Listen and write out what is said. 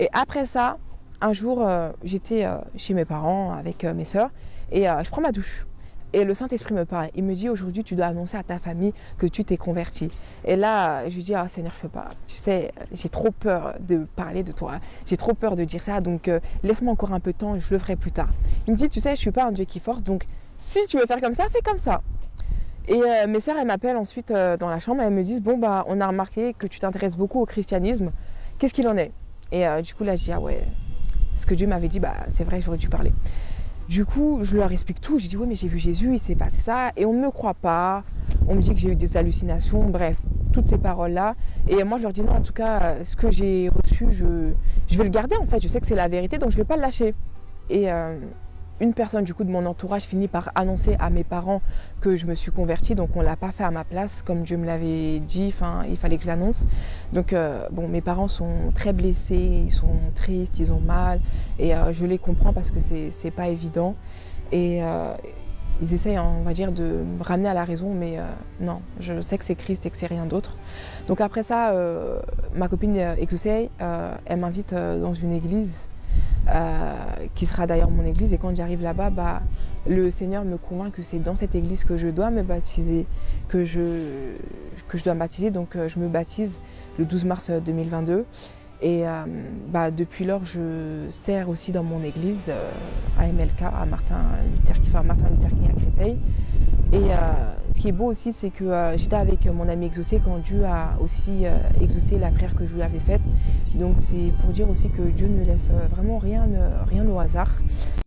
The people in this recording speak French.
Et après ça, un jour, j'étais chez mes parents avec mes sœurs et je prends ma douche. Et le Saint-Esprit me parle. Il me dit aujourd'hui, tu dois annoncer à ta famille que tu t'es converti. Et là, je lui dis, ah Seigneur, je ne peux pas. Tu sais, j'ai trop peur de parler de toi. J'ai trop peur de dire ça. Donc, laisse-moi encore un peu de temps, je le ferai plus tard. Il me dit, tu sais, je ne suis pas un Dieu qui force. Donc, si tu veux faire comme ça, fais comme ça. Et mes sœurs, elles m'appellent ensuite dans la chambre. Elles me disent, bon, bah, on a remarqué que tu t'intéresses beaucoup au christianisme. Qu'est-ce qu'il en est? Et du coup, là, je dis, ah ouais, ce que Dieu m'avait dit, bah, c'est vrai, j'aurais dû parler. Du coup, je leur explique tout. Je dis, oui, mais j'ai vu Jésus, il s'est passé ça. Et on ne me croit pas. On me dit que j'ai eu des hallucinations. Bref, toutes ces paroles-là. Et moi, je leur dis, non, en tout cas, ce que j'ai reçu, je vais le garder, en fait. Je sais que c'est la vérité, donc je ne vais pas le lâcher. Et une personne, du coup, de mon entourage finit par annoncer à mes parents que je me suis convertie. Donc, on ne l'a pas fait à ma place, comme Dieu me l'avait dit. Enfin, il fallait que je l'annonce. Donc, bon, mes parents sont très blessés. Ils sont tristes, ils ont mal. Et je les comprends parce que c'est pas évident. Et ils essayent, on va dire, de me ramener à la raison. Mais non, je sais que c'est Christ et que c'est rien d'autre. Donc, après ça, ma copine Exaucée, elle m'invite dans une église. Qui sera d'ailleurs mon église, et quand j'arrive là-bas, bah, le Seigneur me convainc que c'est dans cette église que je dois me baptiser, que je dois me baptiser, donc je me baptise le 12 mars 2022 et bah, depuis lors je sers aussi dans mon église à MLK, à Martin Luther King à Créteil. Et ce qui est beau aussi, c'est que j'étais avec mon ami Exaucé quand Dieu a aussi exaucé la prière que je lui avais faite. Donc c'est pour dire aussi que Dieu ne laisse vraiment rien au hasard.